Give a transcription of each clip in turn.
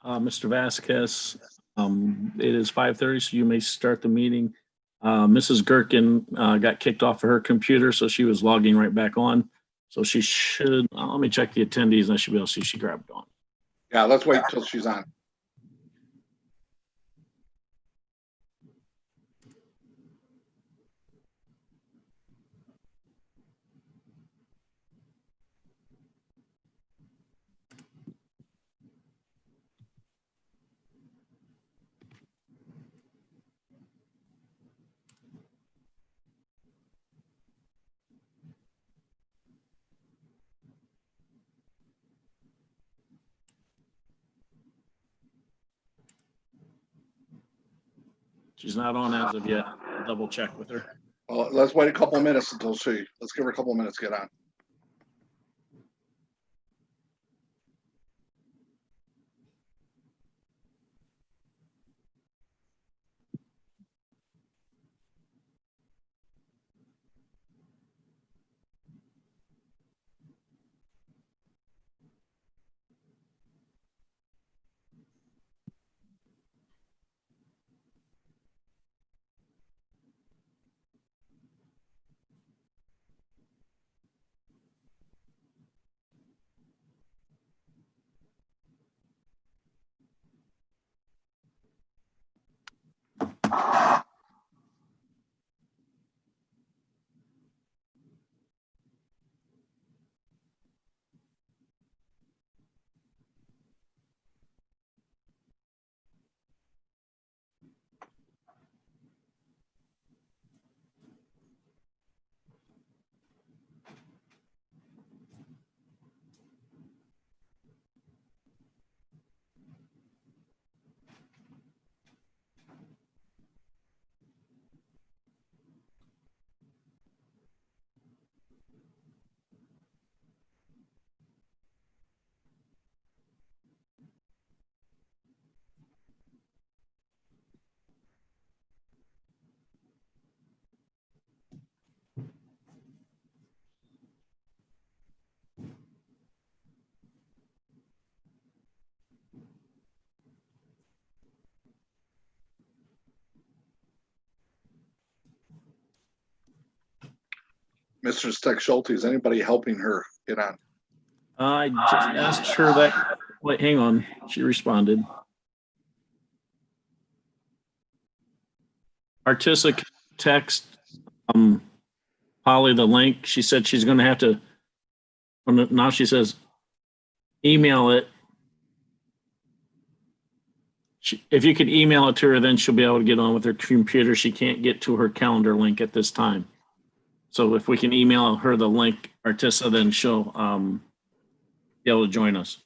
Mr. Vasquez. It is 5:30, so you may start the meeting. Mrs. Gherkin got kicked off of her computer, so she was logging right back on. So she should, let me check the attendees, and I should be able to see she grabbed on. Yeah, let's wait until she's on. She's not on as of yet. I'll double check with her. Well, let's wait a couple of minutes until let's give her a couple of minutes to get on. Mr. Steck Schulte, is anybody helping her get on? I just asked her that. Wait, hang on. She responded. Artistic text Polly the link. She said she's going to have to. Now she says email it. If you could email it to her, then she'll be able to get on with her computer. She can't get to her calendar link at this time. So if we can email her the link, Artissa, then she'll be able to join us.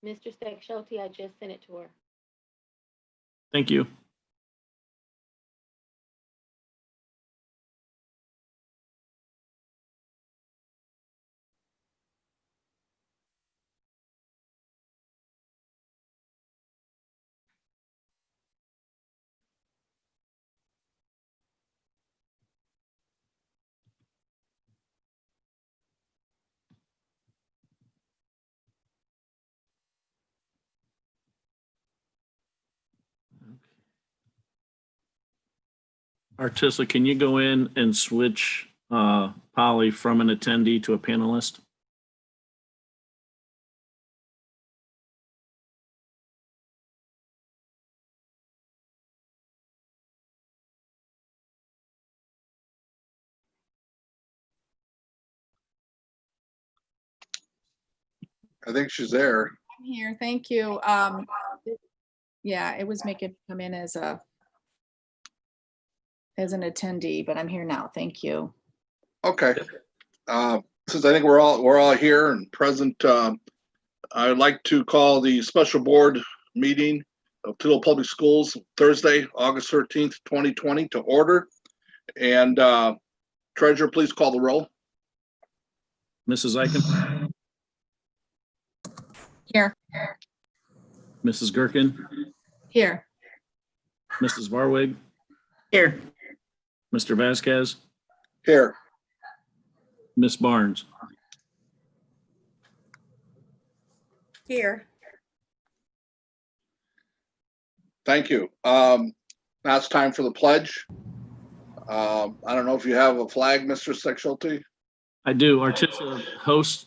Mr. Steck Schulte, I just sent it to her. Thank you. Artissa, can you go in and switch Polly from an attendee to a panelist? I think she's there. I'm here. Thank you. Yeah, it was making me come in as an attendee, but I'm here now. Thank you. Okay. Since I think we're all here and present, I'd like to call the special board meeting of Toledo Public Schools Thursday, August 13th, 2020 to order. And Treasurer, please call the roll. Mrs. Eichen, Here. Mrs. Gherkin, Here. Mrs. Varwig, Here. Mr. Vasquez, Here. Miss Barnes. Here. Thank you. Now it's time for the pledge. I don't know if you have a flag, Mr. Sexualty. I do. Articia host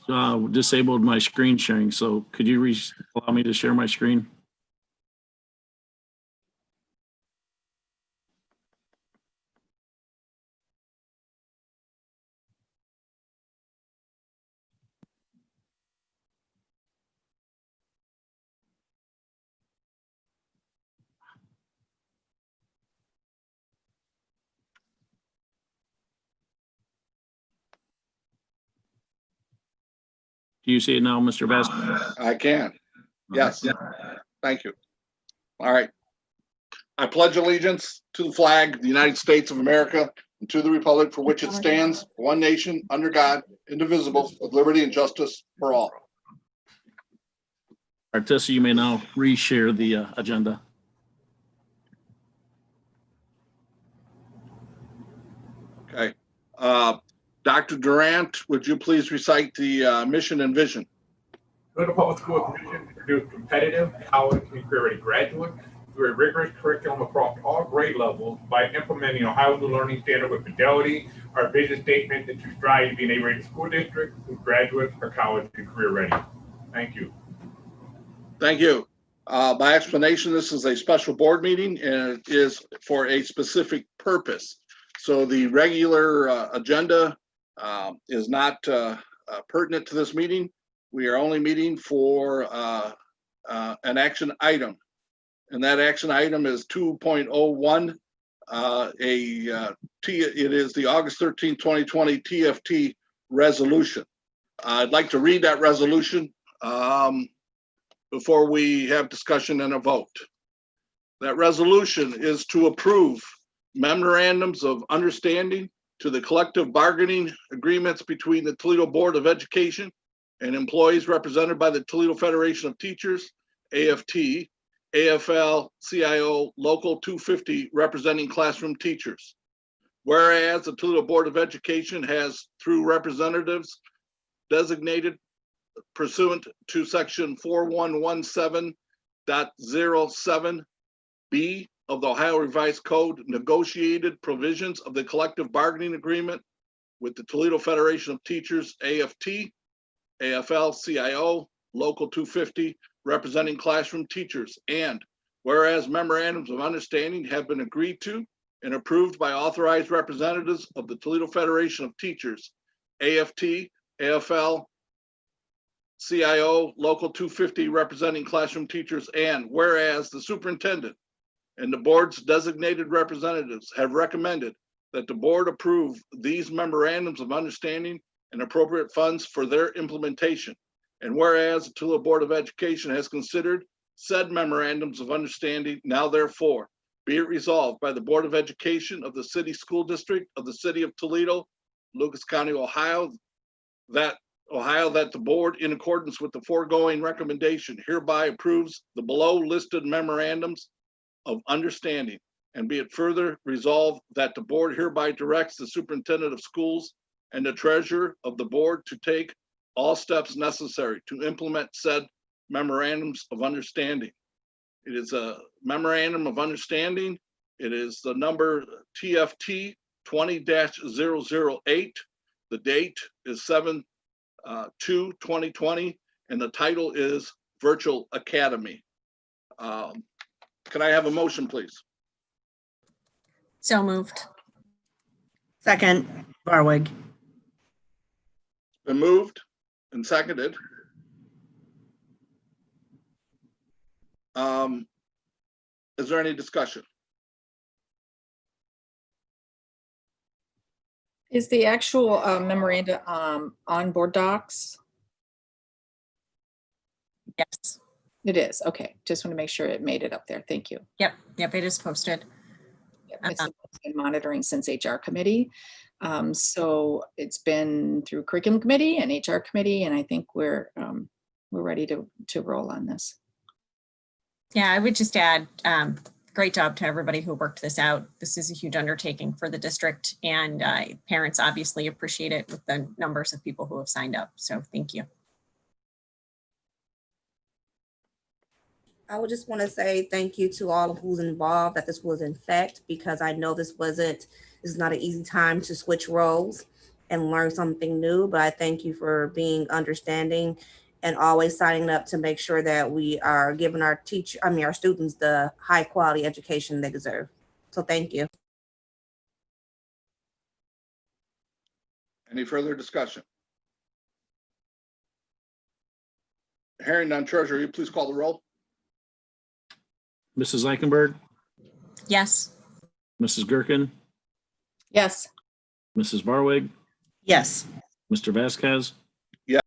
disabled my screen sharing, so could you allow me to share my screen? Do you see it now, Mr. Vasquez? I can. Yes. Thank you. All right. I pledge allegiance to the flag of the United States of America and to the republic for which it stands, one nation, under God, indivisible, with liberty and justice for all. Articia, you may now reshare the agenda. Okay. Dr. Durant, would you please recite the mission and vision? Toledo Public Schools' mission to produce competitive, college, and career-ready graduates through a rigorous curriculum across all grade levels by implementing Ohio's New Learning Standard with fidelity. Our vision statement is to strive to be an A-rated school district whose graduates are college and career-ready. Thank you. Thank you. By explanation, this is a special board meeting and it is for a specific purpose. So the regular agenda is not pertinent to this meeting. We are only meeting for an action item. And that action item is 2.01. It is the August 13, 2020 TFT resolution. I'd like to read that resolution before we have discussion and a vote. That resolution is to approve memorandums of understanding to the collective bargaining agreements between the Toledo Board of Education and employees represented by the Toledo Federation of Teachers, AFT, AFL, CIO, Local 250 representing classroom teachers. Whereas the Toledo Board of Education has, through representatives designated pursuant to section 4117.07B of the Ohio Revised Code, negotiated provisions of the collective bargaining agreement with the Toledo Federation of Teachers, AFT, AFL, CIO, Local 250, representing classroom teachers. And whereas memorandums of understanding have been agreed to and approved by authorized representatives of the Toledo Federation of Teachers, AFT, AFL, CIO, Local 250, representing classroom teachers. And whereas the superintendent and the board's designated representatives have recommended that the board approve these memorandums of understanding and appropriate funds for their implementation. And whereas the Toledo Board of Education has considered said memorandums of understanding, now therefore be it resolved by the Board of Education of the City School District of the City of Toledo, Lucas County, Ohio, that the board, in accordance with the foregoing recommendation, hereby approves the below listed memorandums of understanding. And be it further resolved that the board hereby directs the superintendent of schools and the treasurer of the board to take all steps necessary to implement said memorandums of understanding. It is a memorandum of understanding. It is the number TFT 20-008. The date is 7/2/2020, and the title is Virtual Academy. Can I have a motion, please? So moved. Second, Varwig. Been moved and seconded. Is there any discussion? Is the actual memoranda on board docs? Yes. It is. Okay. Just want to make sure it made it up there. Thank you. Yep. It is posted. Yep, it's been monitoring since HR committee. So it's been through curriculum committee and HR committee, and I think we're ready to roll on this. Yeah, I would just add, great job to everybody who worked this out. This is a huge undertaking for the district, and parents obviously appreciate it with the numbers of people who have signed up. So thank you. I would just want to say thank you to all who's involved, that this was in fact, because I know this is not an easy time to switch roles and learn something new, but I thank you for being understanding and always signing up to make sure that we are giving our students the high quality education they deserve. So thank you. Any further discussion? Hearing none, Treasurer, will you please call the roll? Mrs. Eichenberg, Yes. Mrs. Gherkin, Yes. Mrs. Barwig, Yes. Mr. Vasquez,